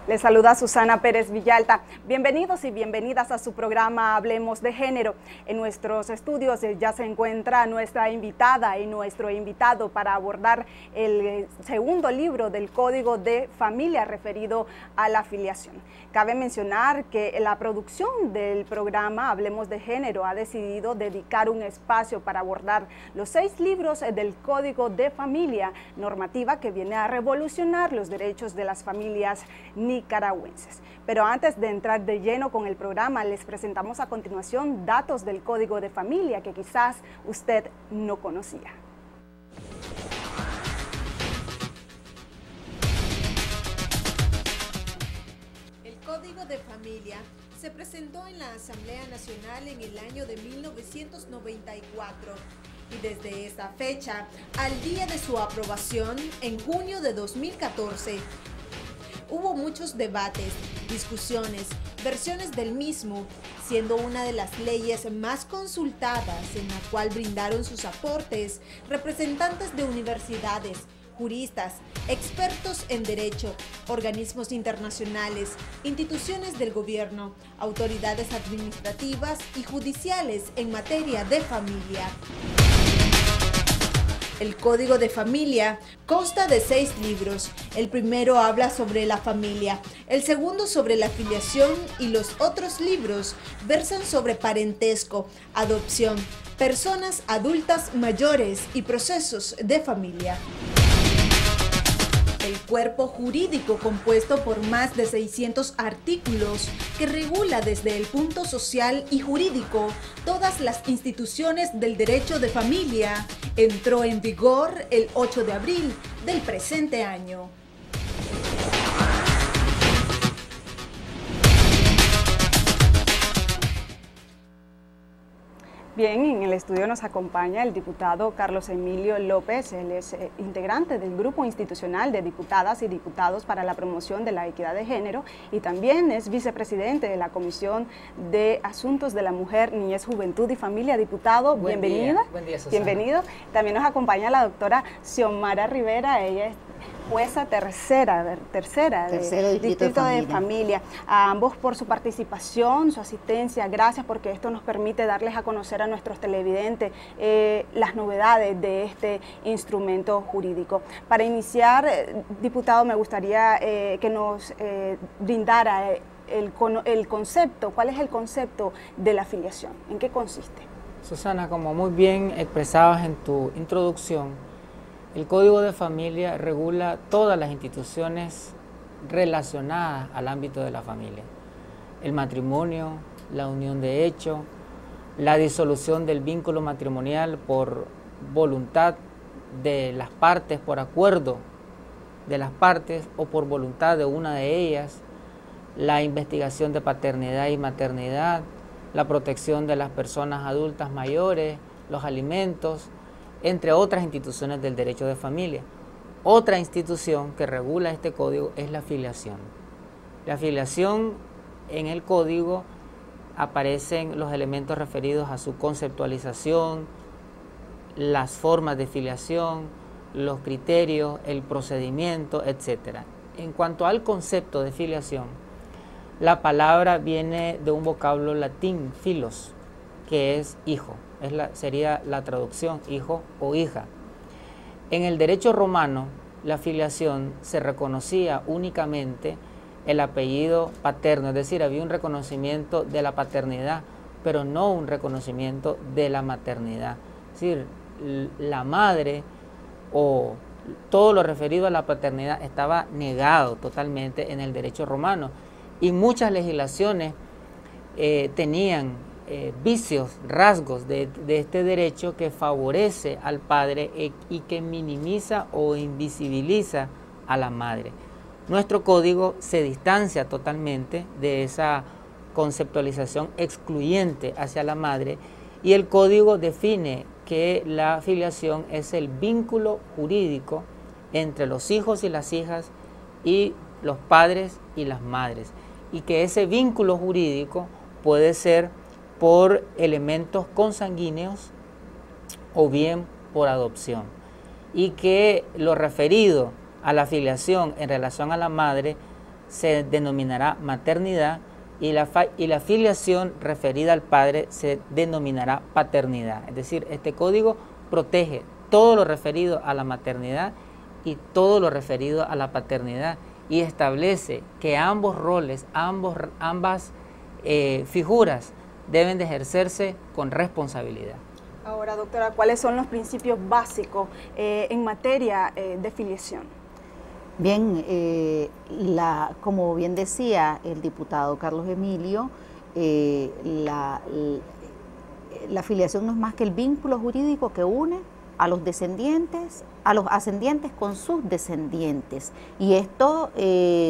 Les saluda Susana Pérez Villalta. Bienvenidos y bienvenidas a su programa Hablemos de Género. En nuestros estudios ya se encuentra nuestra invitada y nuestro invitado para abordar el segundo libro del Código de Familia referido a la filiación. Cabe mencionar que la producción del programa Hablemos de Género ha decidido dedicar un espacio para abordar los 6 libros del Código de Familia, normativa que viene a revolucionar los derechos de las familias nicaragüenses. Pero antes de entrar de lleno con el programa, les presentamos a continuación datos del Código de Familia que quizás usted no conocía. El Código de Familia se presentó en la Asamblea Nacional en el año de 1994 y desde esa fecha al día de su aprobación en junio de 2014 hubo muchos debates, discusiones, versiones del mismo, siendo una de las leyes más consultadas en la cual brindaron sus aportes representantes de universidades, juristas, expertos en derecho, organismos internacionales, instituciones del gobierno, autoridades administrativas y judiciales en materia de familia. El Código de Familia consta de 6 libros. El primero habla sobre la familia, el segundo sobre la filiación y los otros libros versan sobre parentesco, adopción, personas adultas mayores y procesos de familia. El cuerpo jurídico, compuesto por más de 600 artículos que regula desde el punto social y jurídico todas las instituciones del derecho de familia, entró en vigor el 8 de abril del presente año. Bien, en el estudio nos acompaña el diputado Carlos Emilio López. Él es integrante del Grupo Institucional de Diputadas y Diputados para la Promoción de la Equidad de Género y también es vicepresidente de la Comisión de Asuntos de la Mujer, Niñez, Juventud y Familia. Diputado, bienvenido. Buen día, Susana. Bienvenido. También nos acompaña la doctora Xiomara Rivera. Ella es jueza tercera del Distrito de Familia. A ambos por su participación, su asistencia, gracias porque esto nos permite darles a conocer a nuestros televidentes las novedades de este instrumento jurídico. Para iniciar, diputado, me gustaría que nos brindara el concepto, ¿cuál es el concepto de la filiación? ¿En qué consiste? Susana, como muy bien expresabas en tu introducción, el Código de Familia regula todas las instituciones relacionadas al ámbito de la familia. El matrimonio, la unión de hecho, la disolución del vínculo matrimonial por voluntad de las partes, por acuerdo de las partes o por voluntad de una de ellas, la investigación de paternidad y maternidad, la protección de las personas adultas mayores, los alimentos, entre otras instituciones del derecho de familia. Otra institución que regula este código es la filiación. La filiación, en el código aparecen los elementos referidos a su conceptualización, las formas de filiación, los criterios, el procedimiento, etc. En cuanto al concepto de filiación, la palabra viene de un vocablo latín, filos, que es hijo. Sería la traducción, hijo o hija. En el derecho romano, la filiación se reconocía únicamente el apellido paterno, es decir, había un reconocimiento de la paternidad, pero no un reconocimiento de la maternidad. Es decir, la madre o todo lo referido a la paternidad estaba negado totalmente en el derecho romano y muchas legislaciones tenían vicios, rasgos de este derecho que favorece al padre y que minimiza o invisibiliza a la madre. Nuestro código se distancia totalmente de esa conceptualización excluyente hacia la madre y el código define que la filiación es el vínculo jurídico entre los hijos y las hijas y los padres y las madres y que ese vínculo jurídico puede ser por elementos consanguíneos o bien por adopción y que lo referido a la filiación en relación a la madre se denominará maternidad y la filiación referida al padre se denominará paternidad. Es decir, este código protege todo lo referido a la maternidad y todo lo referido a la paternidad y establece que ambos roles, ambas figuras deben de ejercerse con responsabilidad. Ahora, doctora, ¿cuáles son los principios básicos en materia de filiación? Bien, como bien decía el diputado Carlos Emilio, la filiación no es más que el vínculo jurídico que une a los descendientes, a los ascendientes con sus descendientes, y esto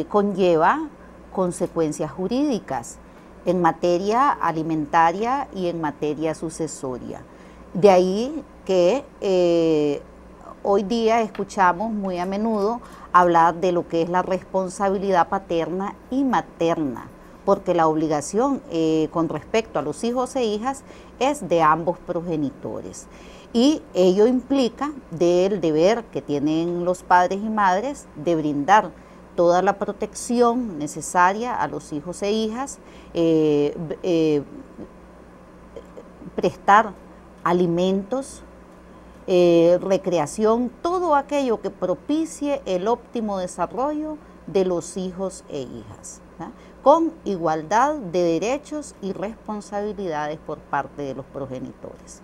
conlleva consecuencias jurídicas en materia alimentaria y en materia sucesoria. De ahí que hoy día escuchamos muy a menudo hablar de lo que es la responsabilidad paterna y materna, porque la obligación con respecto a los hijos e hijas es de ambos progenitores. Y ello implica del deber que tienen los padres y madres de brindar toda la protección necesaria a los hijos e hijas, prestar alimentos, recreación, todo aquello que propicie el óptimo desarrollo de los hijos e hijas, ¿no?, con igualdad de derechos y responsabilidades por parte de los progenitores.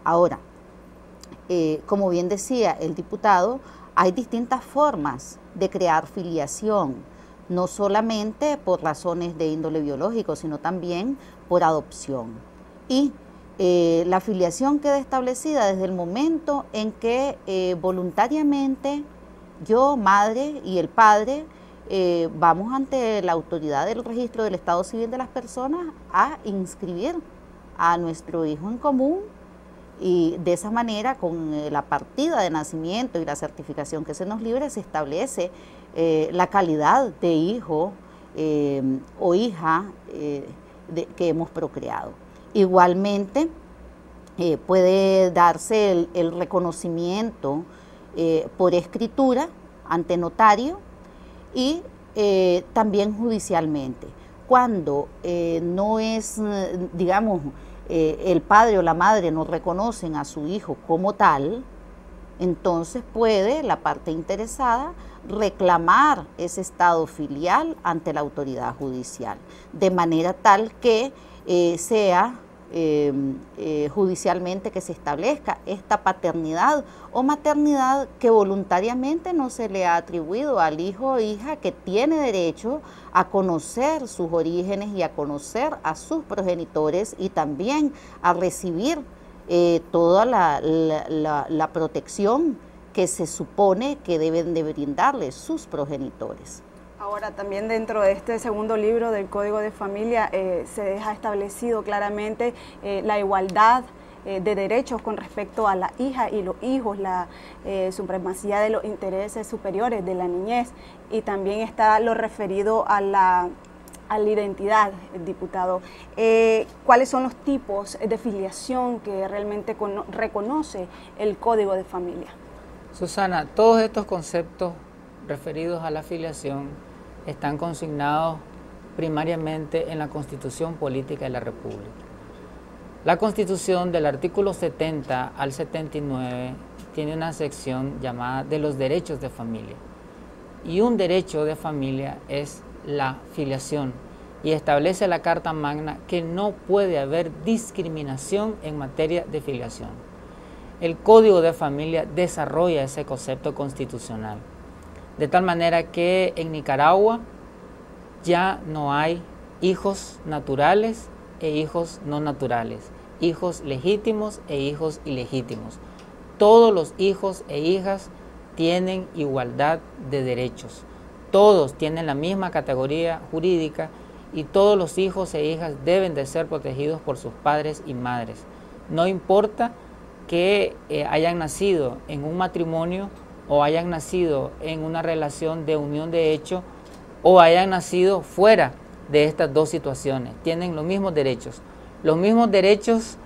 Ahora, como bien decía el diputado, hay distintas formas de crear filiación, no solamente por razones de índole biológico, sino también por adopción. Y la filiación queda establecida desde el momento en que voluntariamente yo, madre, y el padre vamos ante la autoridad del registro del Estado Civil de las personas a inscribir a nuestro hijo en común, y de esa manera, con la partida de nacimiento y la certificación que se nos libre, se establece la calidad de hijo o hija que hemos procreado. Igualmente, puede darse el reconocimiento por escritura ante notario y también judicialmente. Cuando no es, digamos, el padre o la madre no reconocen a su hijo como tal, entonces puede la parte interesada reclamar ese estado filial ante la autoridad judicial, de manera tal que sea judicialmente que se establezca esta paternidad o maternidad que voluntariamente no se le ha atribuido al hijo o hija, que tiene derecho a conocer sus orígenes y a conocer a sus progenitores y también a recibir toda la protección que se supone que deben de brindarle sus progenitores. Ahora, también dentro de este segundo libro del Código de Familia se deja establecido claramente la igualdad de derechos con respecto a la hija y los hijos, la supremacía de los intereses superiores de la niñez, y también está lo referido a la identidad, diputado. ¿Cuáles son los tipos de filiación que realmente reconoce el Código de Familia? Susana, todos estos conceptos referidos a la filiación están consignados primariamente en la Constitución Política de la República. La Constitución, del artículo 70 al 79, tiene una sección llamada de los derechos de familia. Y un derecho de familia es la filiación, y establece la Carta Magna que no puede haber discriminación en materia de filiación. El Código de Familia desarrolla ese concepto constitucional, de tal manera que en Nicaragua ya no hay hijos naturales e hijos no naturales, hijos legítimos e hijos ilegítimos. Todos los hijos e hijas tienen igualdad de derechos, todos tienen la misma categoría jurídica y todos los hijos e hijas deben de ser protegidos por sus padres y madres. No importa que hayan nacido en un matrimonio o hayan nacido en una relación de unión de hecho o hayan nacido fuera de estas dos situaciones, tienen los mismos derechos. Los mismos derechos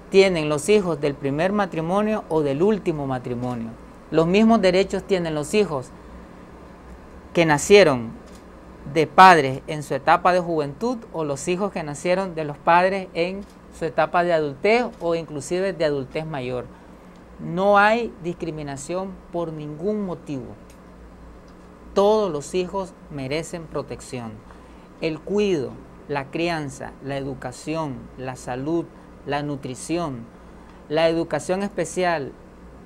tienen los hijos del primer matrimonio o del último matrimonio. Los mismos derechos tienen los hijos que nacieron de padres en su etapa de juventud o los hijos que nacieron de los padres en su etapa de adultez o inclusive de adultez mayor. No hay discriminación por ningún motivo. Todos los hijos merecen protección. El cuidado, la crianza, la educación, la salud, la nutrición, la educación especial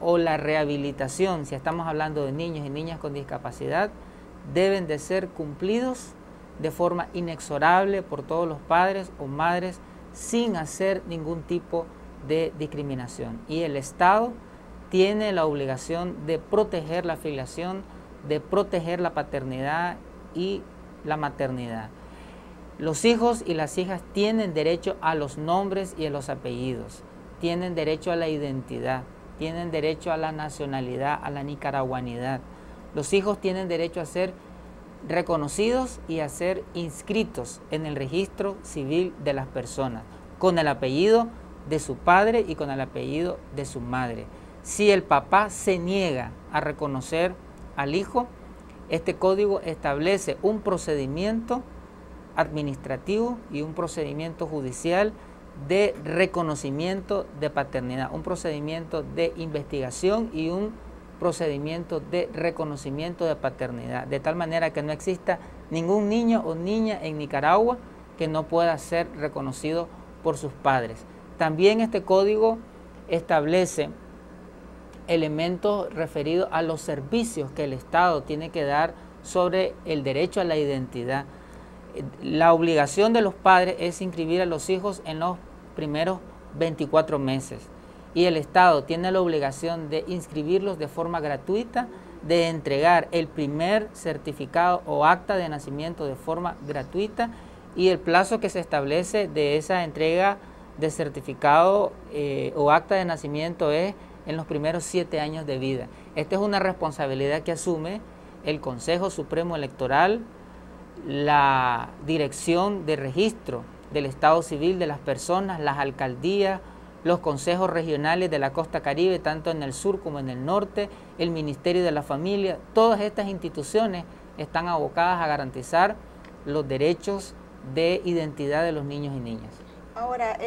o la rehabilitación, si estamos hablando de niños y niñas con discapacidad, deben de ser cumplidos de forma inexorable por todos los padres o madres sin hacer ningún tipo de discriminación. Y el Estado tiene la obligación de proteger la filiación, de proteger la paternidad y la maternidad. Los hijos y las hijas tienen derecho a los nombres y a los apellidos, tienen derecho a la identidad, tienen derecho a la nacionalidad, a la nicaragüanidad. Los hijos tienen derecho a ser reconocidos y a ser inscritos en el registro civil de las personas, con el apellido de su padre y con el apellido de su madre. Si el papá se niega a reconocer al hijo, este código establece un procedimiento administrativo y un procedimiento judicial de reconocimiento de paternidad, un procedimiento de investigación y un procedimiento de reconocimiento de paternidad, de tal manera que no exista ningún niño o niña en Nicaragua que no pueda ser reconocido por sus padres. También este código establece elementos referidos a los servicios que el Estado tiene que dar sobre el derecho a la identidad. La obligación de los padres es inscribir a los hijos en los primeros 24 meses y el Estado tiene la obligación de inscribirlos de forma gratuita, de entregar el primer certificado o acta de nacimiento de forma gratuita, y el plazo que se establece de esa entrega de certificado o acta de nacimiento es en los primeros 7 años de vida. Esta es una responsabilidad que asume el Consejo Supremo Electoral, la Dirección de Registro del Estado Civil de las Personas, las alcaldías, los consejos regionales de la costa caribe, tanto en el sur como en el norte, el Ministerio de la Familia. Todas estas instituciones están abocadas a garantizar los derechos de identidad de los niños y niñas. Ahora,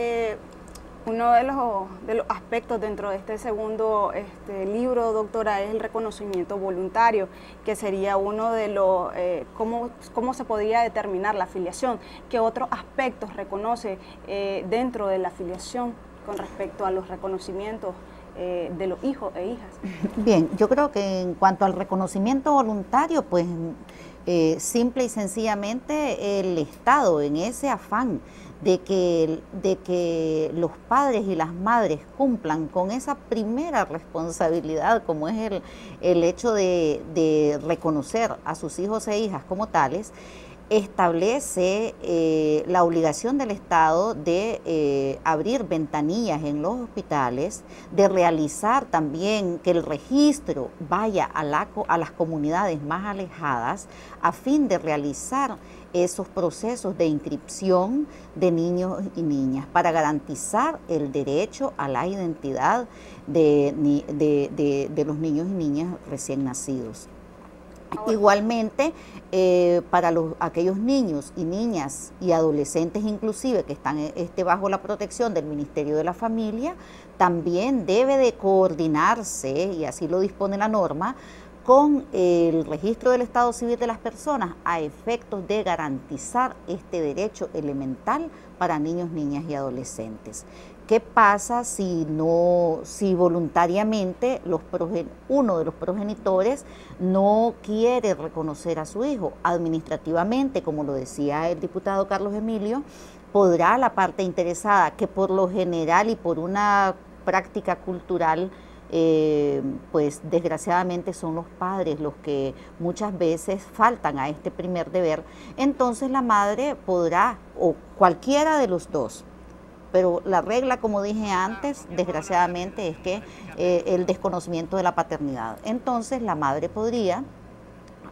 uno de los aspectos dentro de este segundo libro, doctora, es el reconocimiento voluntario, que sería uno de los, cómo se podría determinar la filiación, qué otros aspectos reconoce dentro de la filiación con respecto a los reconocimientos de los hijos e hijas. Bien, yo creo que en cuanto al reconocimiento voluntario, pues simple y sencillamente el Estado, en ese afán de que los padres y las madres cumplan con esa primera responsabilidad, como es el hecho de reconocer a sus hijos e hijas como tales, establece la obligación del Estado de abrir ventanillas en los hospitales, de realizar también que el registro vaya a las comunidades más alejadas a fin de realizar esos procesos de inscripción de niños y niñas para garantizar el derecho a la identidad de los niños y niñas recién nacidos. Igualmente, para aquellos niños y niñas y adolescentes inclusive que están bajo la protección del Ministerio de la Familia, también debe de coordinarse, y así lo dispone la norma, con el registro del Estado Civil de las Personas a efectos de garantizar este derecho elemental para niños, niñas y adolescentes. ¿Qué pasa si voluntariamente uno de los progenitores no quiere reconocer a su hijo? Administrativamente, como lo decía el diputado Carlos Emilio, podrá la parte interesada, que por lo general y por una práctica cultural, pues desgraciadamente son los padres los que muchas veces faltan a este primer deber, entonces la madre podrá, o cualquiera de los dos, pero la regla, como dije antes, desgraciadamente es que el desconocimiento de la paternidad. Entonces la madre podría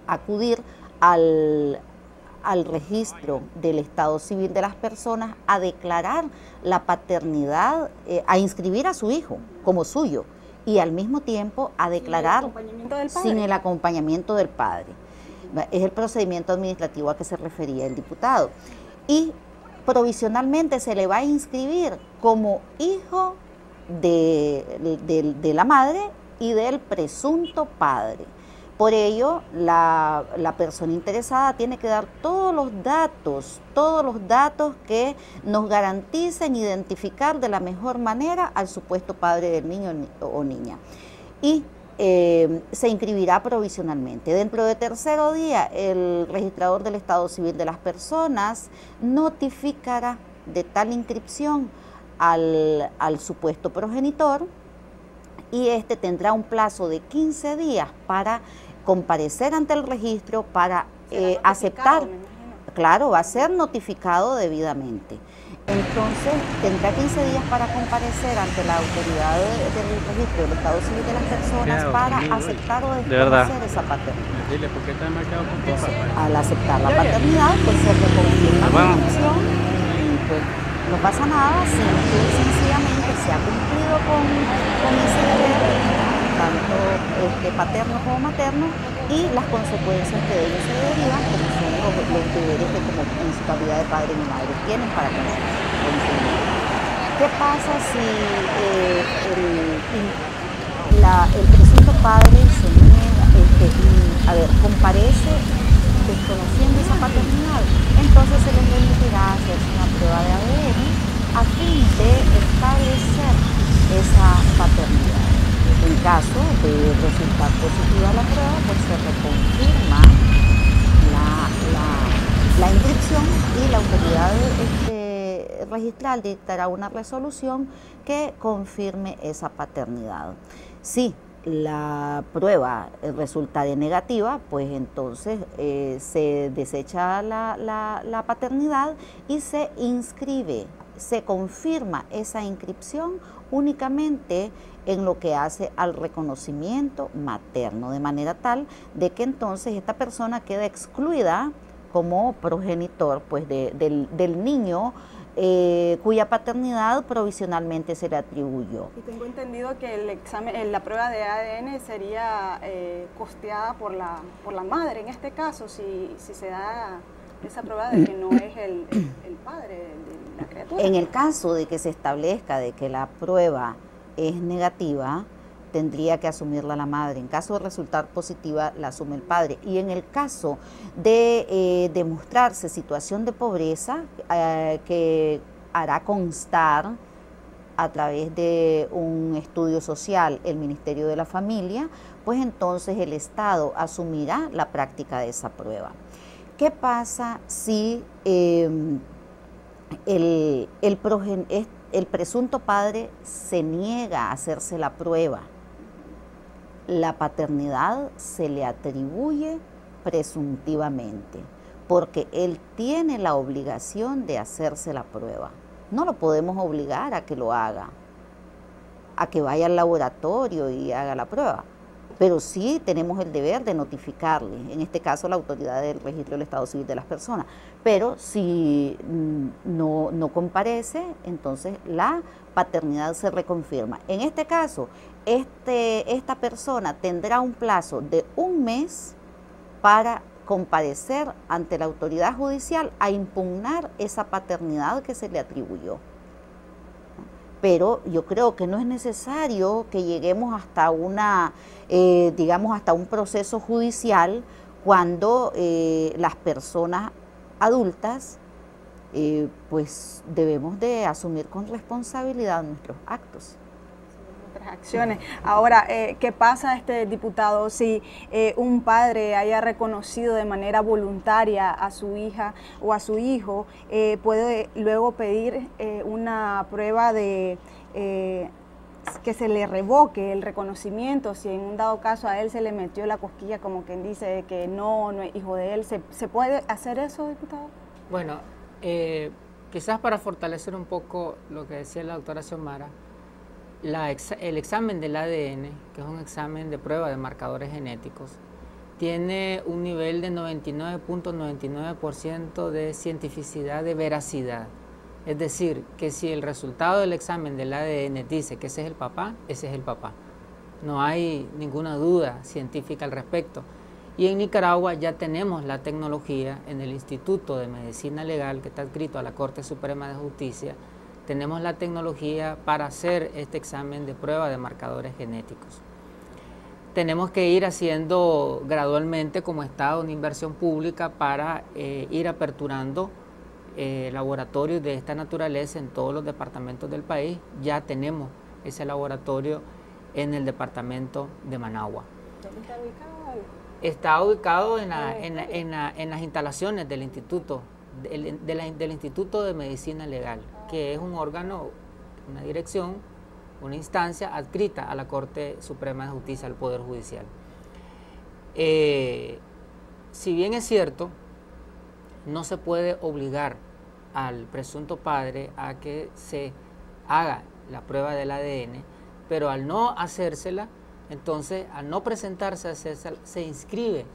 acudir al registro del Estado Civil de las Personas a declarar la paternidad, a inscribir a su hijo como suyo y al mismo tiempo a declarar sin el acompañamiento del padre. Es el procedimiento administrativo a que se refería el diputado. Y provisionalmente se le va a inscribir como hijo de la madre y del presunto padre. Por ello, la persona interesada tiene que dar todos los datos que nos garanticen identificar de la mejor manera al supuesto padre del niño o niña. Y se inscribirá provisionalmente. Dentro de tercero día, el registrador del Estado Civil de las Personas notificará de tal inscripción al supuesto progenitor, y este tendrá un plazo de 15 días para comparecer ante el registro para aceptar. Claro, va a ser notificado debidamente. Entonces, tendrá 15 días para comparecer ante la autoridad del registro del Estado Civil de las Personas para aceptar o desconocer esa paternidad. Al aceptar la paternidad, pues se reconfirma la inscripción y pues no pasa nada, simple y sencillamente se ha cumplido con ese deber, tanto paterno como materno, y las consecuencias que de ello se derivan, como son los deberes que como en su calidad de padre y madre tienen para con su niño. ¿Qué pasa si el presunto padre se niega, comparece desconociendo esa paternidad? Entonces se les permitirá hacer una prueba de ADN a fin de establecer esa paternidad. En caso de resultar positiva la prueba, pues se reconfirma la inscripción y la autoridad registral dictará una resolución que confirme esa paternidad. Si la prueba resultare negativa, pues entonces se desecha la paternidad y se inscribe, se confirma esa inscripción únicamente en lo que hace al reconocimiento materno, de manera tal de que entonces esta persona queda excluida como progenitor pues del niño cuya paternidad provisionalmente se le atribuyó. Y tengo entendido que la prueba de ADN sería costeada por la madre, en este caso, si se da esa prueba de que no es el padre de la criatura. En el caso de que se establezca de que la prueba es negativa, tendría que asumirla la madre. En caso de resultar positiva, la asume el padre. Y en el caso de demostrarse situación de pobreza, que hará constar a través de un estudio social el Ministerio de la Familia, pues entonces el Estado asumirá la práctica de esa prueba. ¿Qué pasa si el presunto padre se niega a hacerse la prueba? La paternidad se le atribuye presuntivamente, porque él tiene la obligación de hacerse la prueba. No lo podemos obligar a que lo haga, a que vaya al laboratorio y haga la prueba, pero sí tenemos el deber de notificarle, en este caso la autoridad del registro del Estado Civil de las Personas. Pero si no comparece, entonces la paternidad se reconfirma. En este caso, esta persona tendrá un plazo de 1 mes para comparecer ante la autoridad judicial a impugnar esa paternidad que se le atribuyó. Pero yo creo que no es necesario que lleguemos hasta hasta un proceso judicial cuando las personas adultas pues debemos de asumir con responsabilidad nuestros actos. Acciones. Ahora, ¿qué pasa, diputado, si un padre haya reconocido de manera voluntaria a su hija o a su hijo, puede luego pedir una prueba de que se le revoque el reconocimiento, si en un dado caso a él se le metió la cosquilla, como quien dice que no es hijo de él? ¿Se puede hacer eso, diputado? Bueno, quizás para fortalecer un poco lo que decía la doctora Xiomara, el examen del ADN, que es un examen de prueba de marcadores genéticos, tiene un nivel de 99.99% de cientificidad, de veracidad. Es decir, que si el resultado del examen del ADN dice que ese es el papá, ese es el papá. No hay ninguna duda científica al respecto. Y en Nicaragua ya tenemos la tecnología en el Instituto de Medicina Legal, que está adscrito a la Corte Suprema de Justicia, tenemos la tecnología para hacer este examen de prueba de marcadores genéticos. Tenemos que ir haciendo gradualmente como Estado una inversión pública para ir aperturando laboratorios de esta naturaleza en todos los departamentos del país. Ya tenemos ese laboratorio en el departamento de Managua. ¿Dónde está ubicado? Está ubicado en las instalaciones del Instituto, del Instituto de Medicina Legal, que es un órgano, una dirección, una instancia adscrita a la Corte Suprema de Justicia, al Poder Judicial. Si bien es cierto, no se puede obligar al presunto padre a que se haga la prueba del ADN, pero al no hacérsela, entonces al no presentarse a hacerse, se inscribe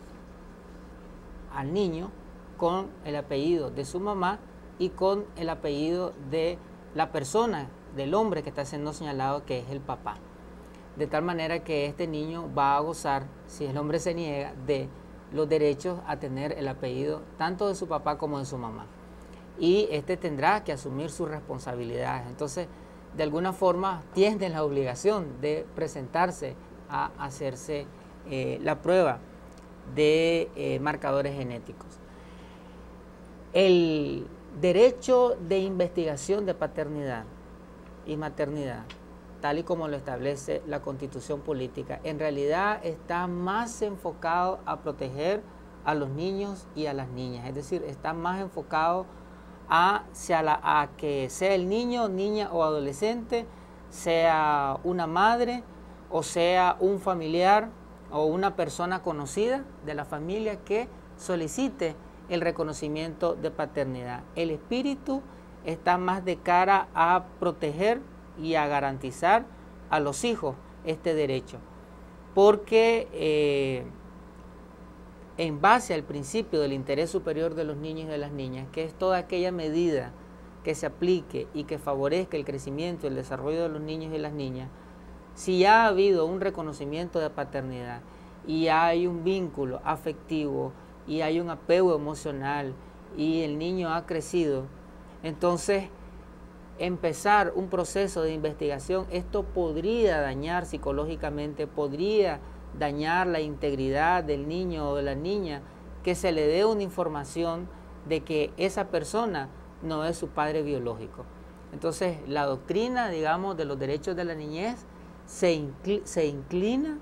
al niño con el apellido de su mamá y con el apellido de la persona, del hombre que está siendo señalado, que es el papá. De tal manera que este niño va a gozar, si el hombre se niega, de los derechos a tener el apellido tanto de su papá como de su mamá. Y este tendrá que asumir sus responsabilidades. Entonces, de alguna forma, tiene la obligación de presentarse a hacerse la prueba de marcadores genéticos. El derecho de investigación de paternidad y maternidad, tal y como lo establece la Constitución Política, en realidad está más enfocado a proteger a los niños y a las niñas, es decir, está más enfocado a que sea el niño, niña o adolescente, sea una madre o sea un familiar o una persona conocida de la familia que solicite el reconocimiento de paternidad. El espíritu está más de cara a proteger y a garantizar a los hijos este derecho, porque en base al principio del interés superior de los niños y de las niñas, que es toda aquella medida que se aplique y que favorezca el crecimiento y el desarrollo de los niños y las niñas, si ya ha habido un reconocimiento de paternidad y hay un vínculo afectivo y hay un apego emocional y el niño ha crecido, entonces empezar un proceso de investigación, esto podría dañar psicológicamente, podría dañar la integridad del niño o de la niña, que se le dé una información de que esa persona no es su padre biológico. Entonces, la doctrina, digamos, de los derechos de la niñez se inclina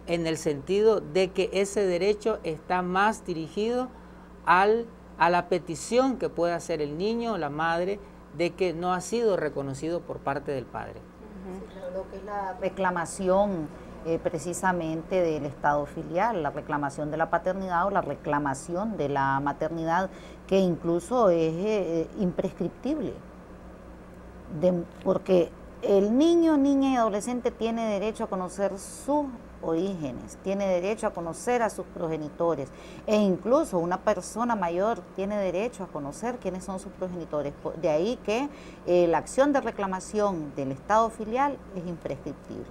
en el sentido de que ese derecho está más dirigido a la petición que puede hacer el niño o la madre de que no ha sido reconocido por parte del padre. Sí, lo que es la reclamación precisamente del estado filial, la reclamación de la paternidad o la reclamación de la maternidad, que incluso es imprescriptible, porque el niño, niña y adolescente tiene derecho a conocer sus orígenes, tiene derecho a conocer a sus progenitores, e incluso una persona mayor tiene derecho a conocer quiénes son sus progenitores. De ahí que la acción de reclamación del estado filial es imprescriptible.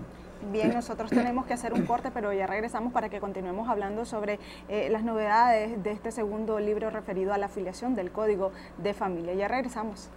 Bien, nosotros tenemos que hacer un corte, pero ya regresamos para que continuemos hablando sobre las novedades de este segundo libro referido a la afiliación del Código de Familia. Ya regresamos.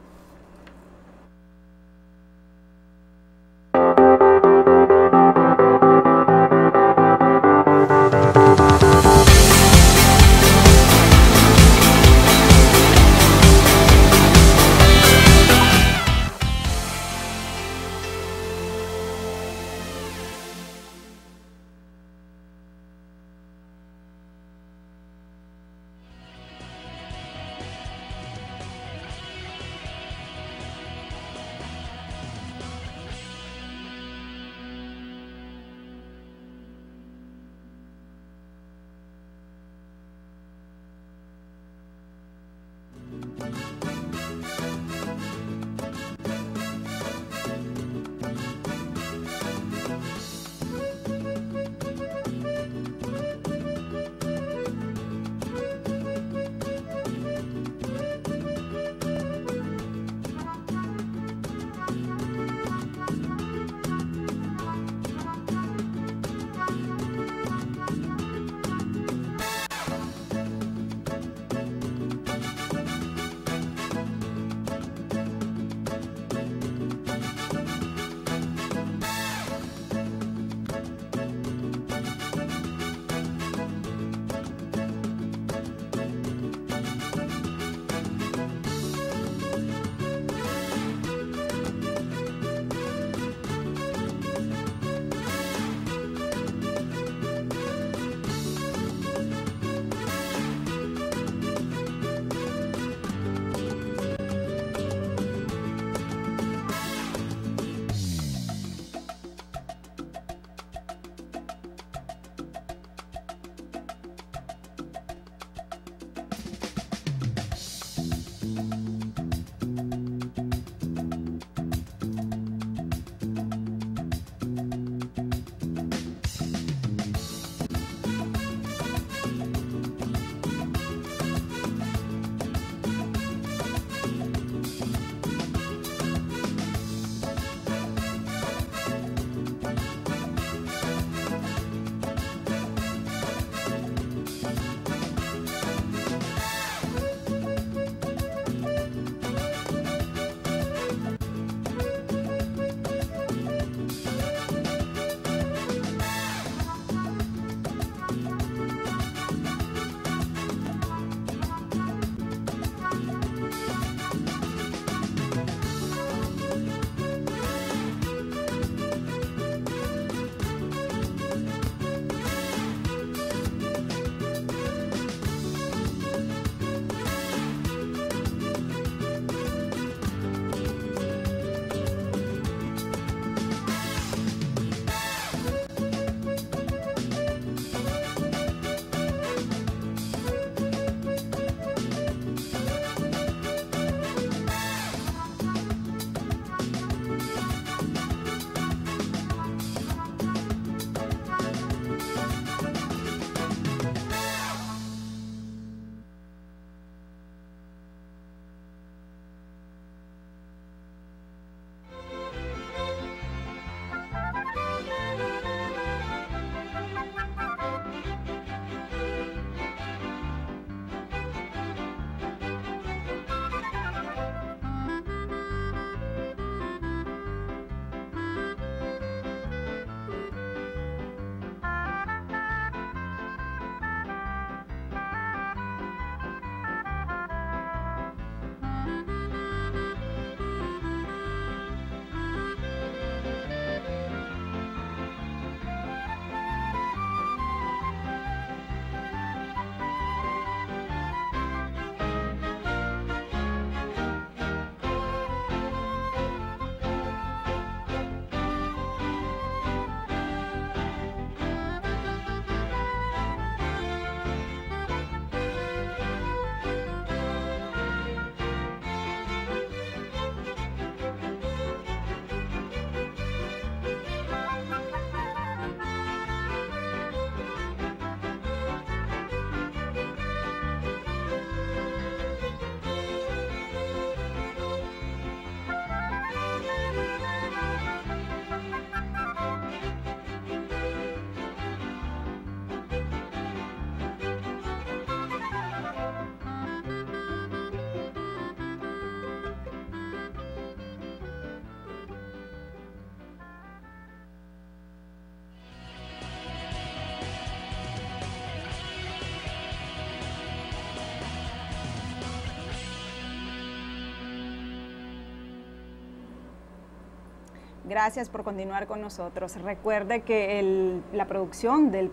Gracias por continuar con nosotros. Recuerde que la producción del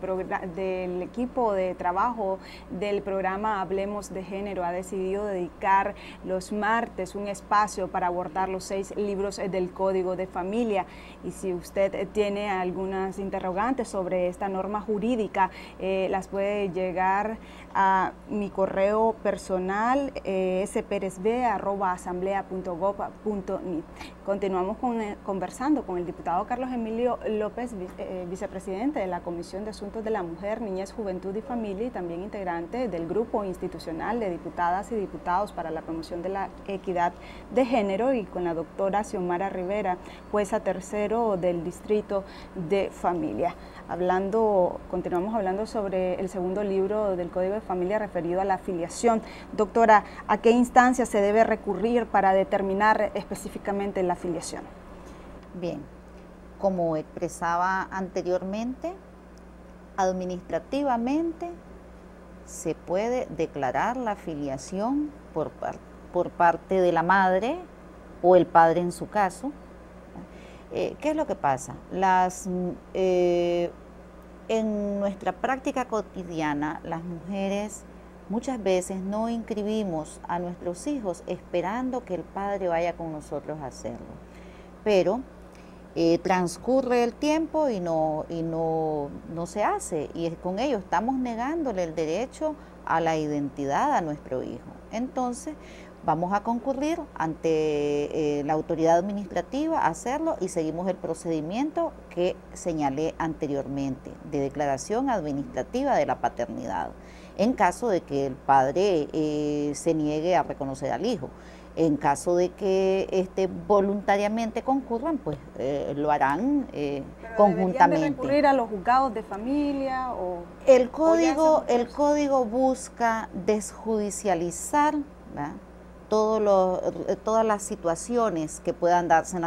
equipo de trabajo del programa Hablemos de Género ha decidido dedicar los martes un espacio para abordar los 6 libros del Código de Familia. Y si usted tiene algunas interrogantes sobre esta norma jurídica, las puede llegar a mi correo personal sperezb@asamblea.gov.ni. Continuamos conversando con el diputado Carlos Emilio López, vicepresidente de la Comisión de Asuntos de la Mujer, Niñez, Juventud y Familia y también integrante del Grupo Institucional de Diputadas y Diputados para la Promoción de la Equidad de Género, y con la doctora Xiomara Rivera, jueza tercero del Distrito de Familia. Continuamos hablando sobre el segundo libro del Código de Familia referido a la filiación. Doctora, ¿a qué instancia se debe recurrir para determinar específicamente la filiación? Bien, como expresaba anteriormente, administrativamente se puede declarar la filiación por parte de la madre o el padre en su caso. ¿Qué es lo que pasa? En nuestra práctica cotidiana, las mujeres muchas veces no inscribimos a nuestros hijos esperando que el padre vaya con nosotros a hacerlo, pero transcurre el tiempo y no se hace, y con ello estamos negándole el derecho a la identidad a nuestro hijo. Entonces vamos a concurrir ante la autoridad administrativa a hacerlo y seguimos el procedimiento que señalé anteriormente de declaración administrativa de la paternidad, en caso de que el padre se niegue a reconocer al hijo. En caso de que voluntariamente concurran, pues lo harán conjuntamente. ¿Deberían de recurrir a los juzgados de familia? El código busca desjudicializar, ¿verdad?, todas las situaciones que puedan darse en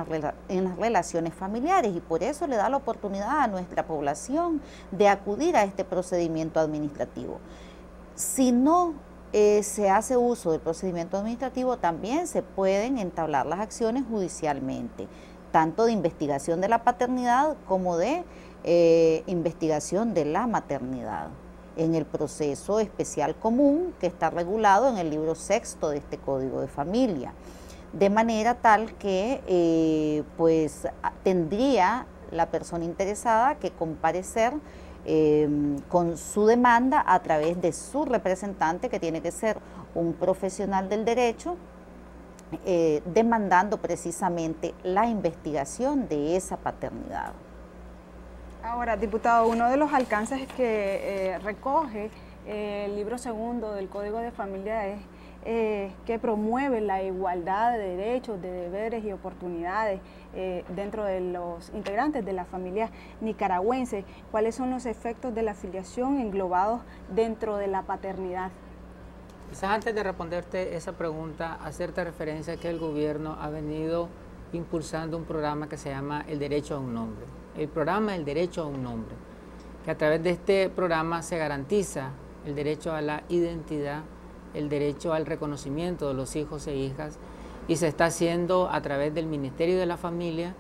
las relaciones familiares, y por eso le da la oportunidad a nuestra población de acudir a este procedimiento administrativo. Si no se hace uso del procedimiento administrativo, también se pueden entablar las acciones judicialmente, tanto de investigación de la paternidad como de investigación de la maternidad, en el proceso especial común que está regulado en el libro 6 de este Código de Familia, de manera tal que pues tendría la persona interesada que comparecer con su demanda a través de su representante, que tiene que ser un profesional del derecho, demandando precisamente la investigación de esa paternidad. Ahora, diputado, uno de los alcances que recoge el libro segundo del Código de Familia es que promueve la igualdad de derechos, de deberes y oportunidades dentro de los integrantes de la familia nicaragüense. ¿Cuáles son los efectos de la filiación englobados dentro de la paternidad? Quizás antes de responderte esa pregunta, hacerte referencia a que el gobierno ha venido impulsando un programa que se llama El Derecho a un Nombre. El programa El Derecho a un Nombre, que a través de este programa se garantiza el derecho a la identidad, el derecho al reconocimiento de los hijos e hijas, y se está haciendo a través del Ministerio de la Familia.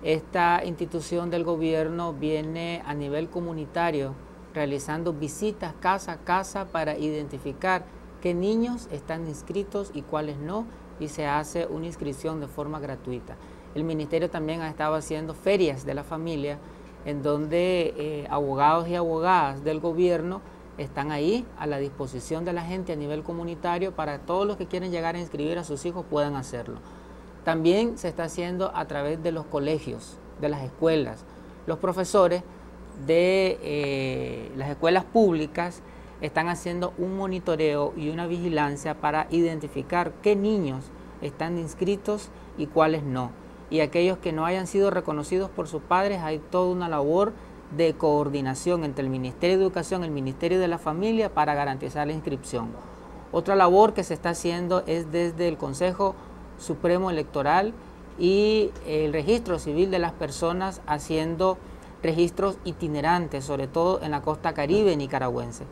Esta institución del gobierno viene a nivel comunitario realizando visitas casa a casa para identificar qué niños están inscritos y cuáles no, y se hace una inscripción de forma gratuita. El ministerio también ha estado haciendo ferias de la familia, en donde abogados y abogadas del gobierno están ahí a la disposición de la gente a nivel comunitario para todos los que quieren llegar a inscribir a sus hijos puedan hacerlo. También se está haciendo a través de los colegios, de las escuelas. Los profesores de las escuelas públicas están haciendo un monitoreo y una vigilancia para identificar qué niños están inscritos y cuáles no. Y aquellos que no hayan sido reconocidos por sus padres, hay toda una labor de coordinación entre el Ministerio de Educación y el Ministerio de la Familia para garantizar la inscripción. Otra labor que se está haciendo es desde el Consejo Supremo Electoral y el Registro Civil de las Personas, haciendo registros itinerantes, sobre todo en la costa caribe nicaragüense,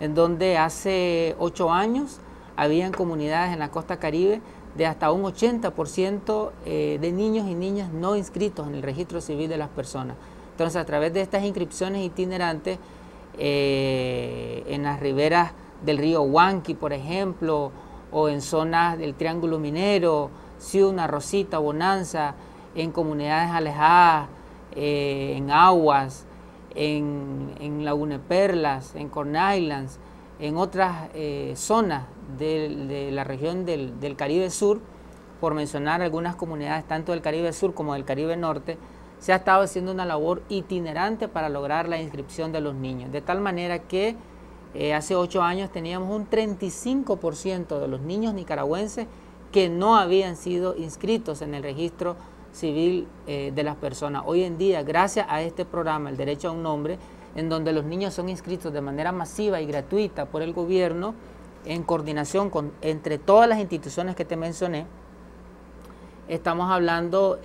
en donde hace 8 años habían comunidades en la costa Caribe de hasta un 80% de niños y niñas no inscritos en el registro civil de las personas. Entonces, a través de estas inscripciones itinerantes, en las riberas del río Huanqui, por ejemplo, o en zonas del Triángulo Minero, Ciuna, Rosita, Bonanza, en comunidades alejadas, en Aguas, en Laguna Perlas, en Corn Islands, en otras zonas de la región del Caribe Sur, por mencionar algunas comunidades tanto del Caribe Sur como del Caribe Norte, se ha estado haciendo una labor itinerante para lograr la inscripción de los niños, de tal manera que hace 8 años teníamos un 35% de los niños nicaragüenses que no habían sido inscritos en el registro civil de las personas. Hoy en día, gracias a este programa, El Derecho a un Nombre, en donde los niños son inscritos de manera masiva y gratuita por el gobierno, en coordinación entre todas las instituciones que te mencioné, estamos hablando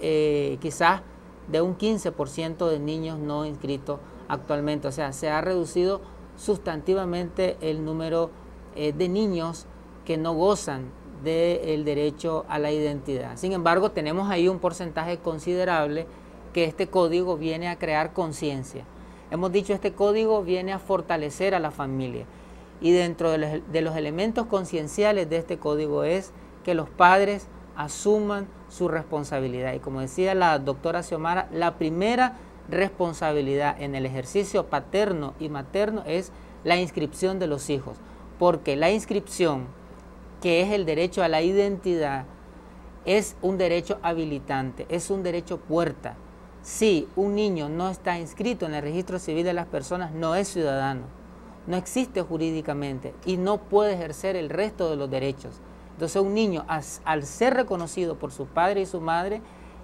quizás de un 15% de niños no inscritos actualmente. O sea, se ha reducido sustantivamente el número de niños que no gozan del derecho a la identidad. Sin embargo, tenemos ahí un porcentaje considerable que este código viene a crear conciencia. Hemos dicho, este código viene a fortalecer a la familia, y dentro de los elementos concienciales de este código es que los padres asuman su responsabilidad. Y como decía la doctora Xiomara, la primera responsabilidad en el ejercicio paterno y materno es la inscripción de los hijos, porque la inscripción, que es el derecho a la identidad, es un derecho habilitante, es un derecho puerta. Si un niño no está inscrito en el registro civil de las personas, no es ciudadano, no existe jurídicamente y no puede ejercer el resto de los derechos. Entonces, un niño, al ser reconocido por su padre y su madre,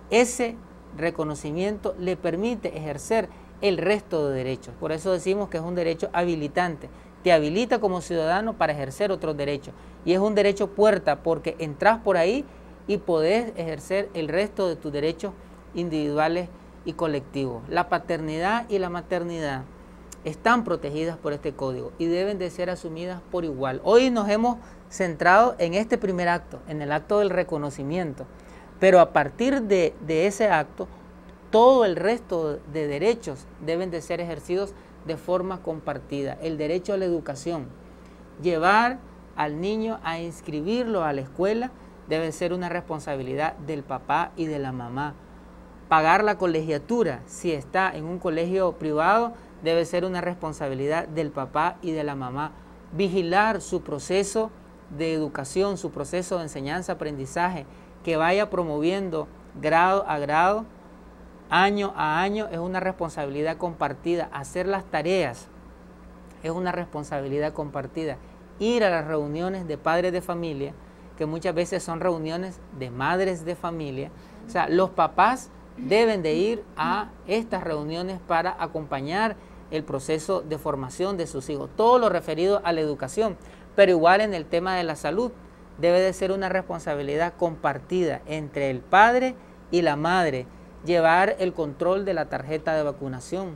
ese reconocimiento le permite ejercer el resto de derechos. Por eso decimos que es un derecho habilitante. Te habilita como ciudadano para ejercer otros derechos. Y es un derecho puerta porque entras por ahí y podés ejercer el resto de tus derechos individuales y colectivos. La paternidad y la maternidad están protegidas por este código y deben de ser asumidas por igual. Hoy nos hemos centrado en este primer acto, en el acto del reconocimiento, pero a partir de ese acto, todo el resto de derechos deben de ser ejercidos de forma compartida. El derecho a la educación, llevar al niño a inscribirlo a la escuela, debe ser una responsabilidad del papá y de la mamá. Pagar la colegiatura, si está en un colegio privado, debe ser una responsabilidad del papá y de la mamá. Vigilar su proceso de educación, su proceso de enseñanza-aprendizaje, que vaya promoviendo grado a grado, año a año, es una responsabilidad compartida. Hacer las tareas es una responsabilidad compartida. Ir a las reuniones de padres de familia, que muchas veces son reuniones de madres de familia. O sea, los papás deben de ir a estas reuniones para acompañar el proceso de formación de sus hijos. Todo lo referido a la educación, pero igual en el tema de la salud, debe de ser una responsabilidad compartida entre el padre y la madre. Llevar el control de la tarjeta de vacunación,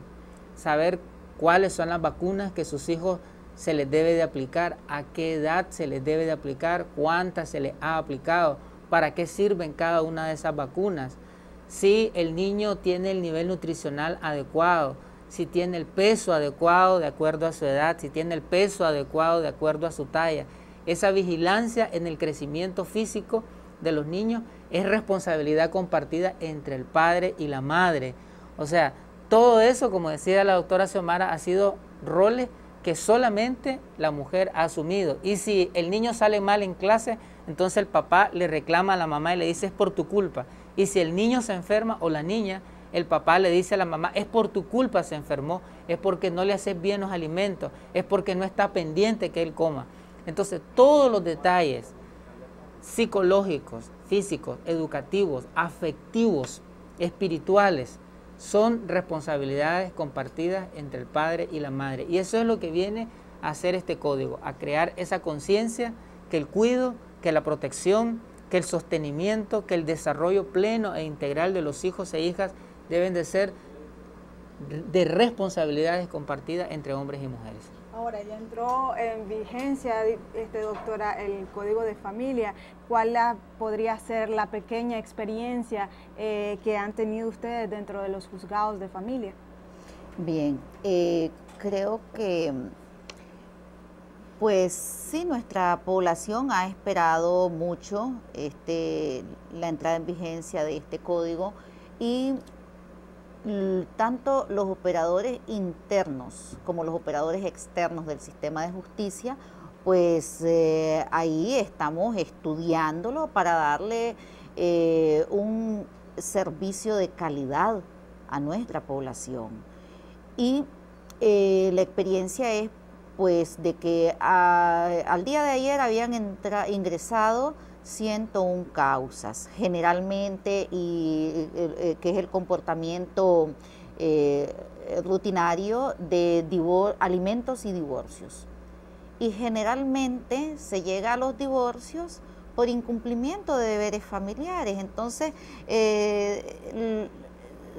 saber cuáles son las vacunas que sus hijos se les debe de aplicar, a qué edad se les debe de aplicar, cuántas se les ha aplicado, para qué sirven cada una de esas vacunas, si el niño tiene el nivel nutricional adecuado, si tiene el peso adecuado de acuerdo a su edad, si tiene el peso adecuado de acuerdo a su talla. Esa vigilancia en el crecimiento físico de los niños es responsabilidad compartida entre el padre y la madre. O sea, todo eso, como decía la doctora Xiomara, ha sido roles que solamente la mujer ha asumido. Y si el niño sale mal en clase, entonces el papá le reclama a la mamá y le dice, es por tu culpa. Y si el niño se enferma o la niña, el papá le dice a la mamá, es por tu culpa se enfermó, es porque no le haces bien los alimentos, es porque no está pendiente que él coma. Entonces, todos los detalles psicológicos, físicos, educativos, afectivos, espirituales, son responsabilidades compartidas entre el padre y la madre. Y eso es lo que viene a hacer este código, a crear esa conciencia que el cuidado, que la protección, que el sostenimiento, que el desarrollo pleno e integral de los hijos e hijas deben de ser de responsabilidades compartidas entre hombres y mujeres. Ahora ya entró en vigencia, doctora, el Código de Familia. ¿Cuál podría ser la pequeña experiencia que han tenido ustedes dentro de los juzgados de familia? Bien, creo que pues sí, nuestra población ha esperado mucho la entrada en vigencia de este código, y tanto los operadores internos como los operadores externos del sistema de justicia, pues ahí estamos estudiándolo para darle un servicio de calidad a nuestra población. Y la experiencia es pues de que al día de ayer habían ingresado 101 causas, generalmente, que es el comportamiento rutinario de alimentos y divorcios. Y generalmente se llega a los divorcios por incumplimiento de deberes familiares. Entonces,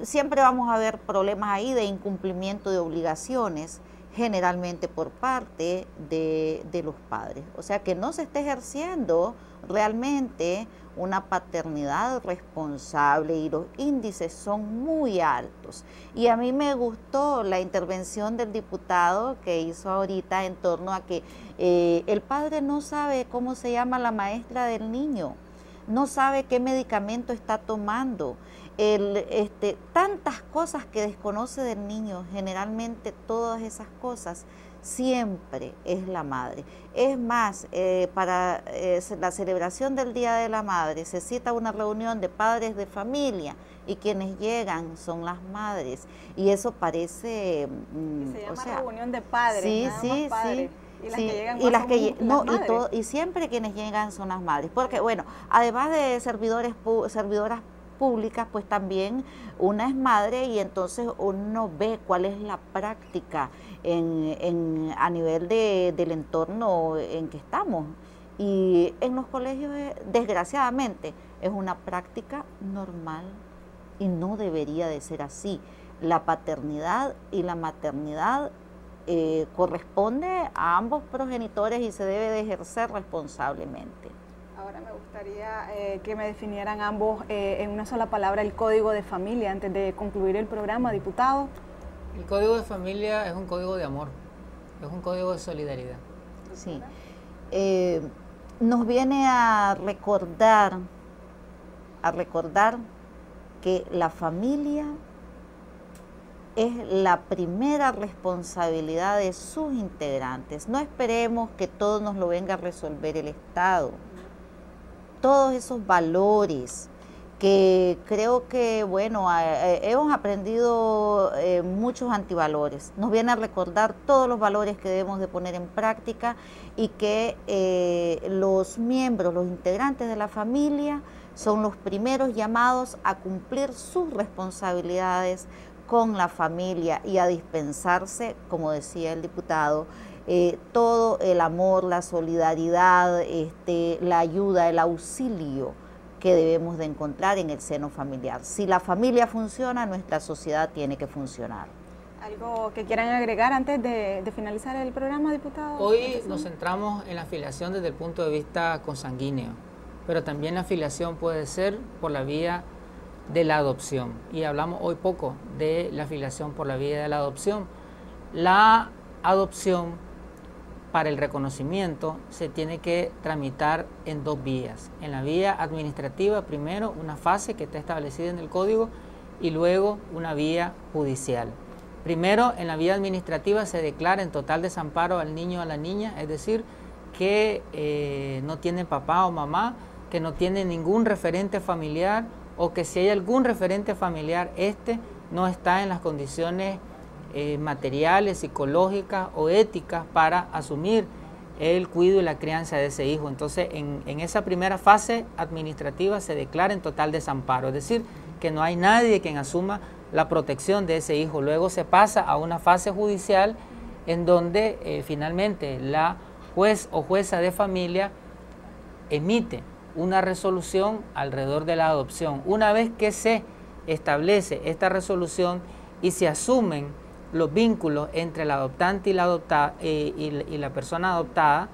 siempre vamos a ver problemas ahí de incumplimiento de obligaciones, generalmente por parte de los padres. O sea, que no se está ejerciendo realmente una paternidad responsable, y los índices son muy altos. Y a mí me gustó la intervención del diputado que hizo ahorita en torno a que el padre no sabe cómo se llama la maestra del niño, no sabe qué medicamento está tomando, tantas cosas que desconoce del niño. Generalmente todas esas cosas siempre es la madre. Es más, para la celebración del Día de la Madre se cita una reunión de padres de familia, y quienes llegan son las madres, y eso parece se llama reunión de padres, sí, nada sí, más padres. Sí. Y las que llegan son las madres. Y siempre quienes llegan son las madres, porque bueno, además de servidoras públicas, pues también una es madre, y entonces uno ve cuál es la práctica a nivel del entorno en que estamos. Y en los colegios, desgraciadamente, es una práctica normal, y no debería de ser así. La paternidad y la maternidad corresponde a ambos progenitores y se debe de ejercer responsablemente. Ahora me gustaría que me definieran ambos en una sola palabra el Código de Familia antes de concluir el programa, diputado. El Código de Familia es un código de amor, es un código de solidaridad. Sí, nos viene a recordar que la familia es la primera responsabilidad de sus integrantes. No esperemos que todo nos lo venga a resolver el Estado. Todos esos valores que creo que, bueno, hemos aprendido muchos antivalores. Nos viene a recordar todos los valores que debemos de poner en práctica, y que los miembros, los integrantes de la familia son los primeros llamados a cumplir sus responsabilidades con la familia y a dispensarse, como decía el diputado, todo el amor, la solidaridad, la ayuda, el auxilio que debemos de encontrar en el seno familiar. Si la familia funciona, nuestra sociedad tiene que funcionar. ¿Algo que quieran agregar antes de finalizar el programa, diputado? Hoy nos centramos en la afiliación desde el punto de vista consanguíneo, pero también la afiliación puede ser por la vía de la adopción, y hablamos hoy poco de la afiliación por la vía de la adopción. La adopción, para el reconocimiento, se tiene que tramitar en dos vías. En la vía administrativa, primero una fase que está establecida en el código, y luego una vía judicial. Primero, en la vía administrativa se declara en total desamparo al niño o a la niña, es decir, que no tiene papá o mamá, que no tiene ningún referente familiar, o que si hay algún referente familiar, no está en las condiciones materiales, psicológicas o éticas para asumir el cuidado y la crianza de ese hijo. Entonces, en esa primera fase administrativa se declara en total desamparo, es decir, que no hay nadie quien asuma la protección de ese hijo. Luego se pasa a una fase judicial en donde finalmente la juez o jueza de familia emite una resolución alrededor de la adopción. Una vez que se establece esta resolución y se asumen los vínculos entre el adoptante y la persona adoptada,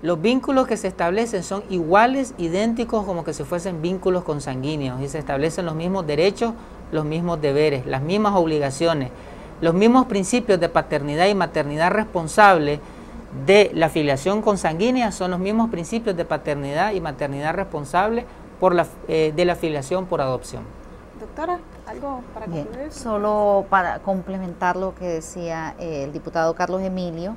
los vínculos que se establecen son iguales, idénticos, como que si fuesen vínculos consanguíneos, y se establecen los mismos derechos, los mismos deberes, las mismas obligaciones, los mismos principios de paternidad y maternidad responsable de la filiación consanguínea, son los mismos principios de paternidad y maternidad responsable de la filiación por adopción. Doctora, ¿algo para concluir? Solo para complementar lo que decía el diputado Carlos Emilio,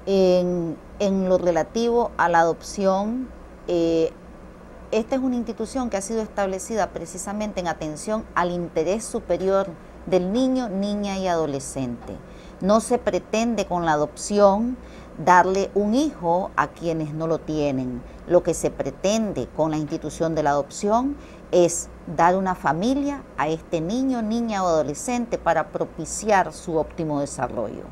en lo relativo a la adopción, esta es una institución que ha sido establecida precisamente en atención al interés superior del niño, niña y adolescente. No se pretende con la adopción darle un hijo a quienes no lo tienen. Lo que se pretende con la institución de la adopción es dar una familia a este niño, niña o adolescente para propiciar su óptimo desarrollo.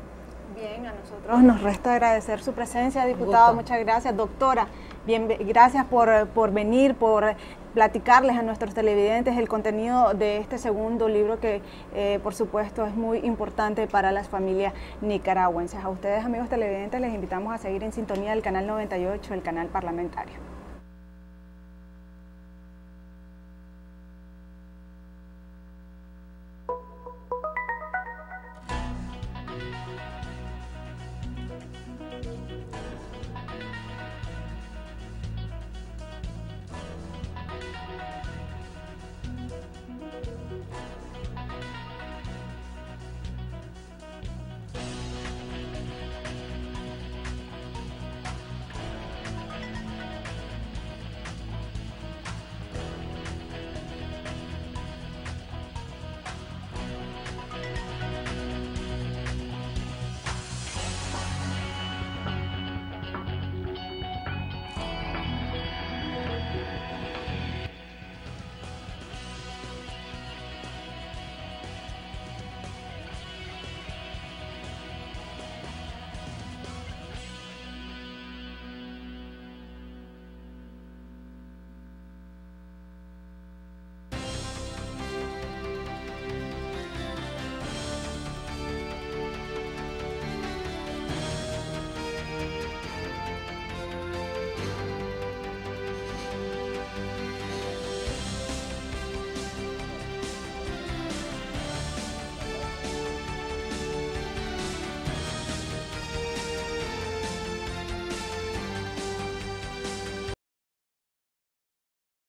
Bien, a nosotros nos resta agradecer su presencia, diputado. Muchas gracias, doctora. Bien, gracias por venir, por platicarles a nuestros televidentes el contenido de este segundo libro que, por supuesto, es muy importante para las familias nicaragüenses. A ustedes, amigos televidentes, les invitamos a seguir en sintonía del canal 98, el canal parlamentario.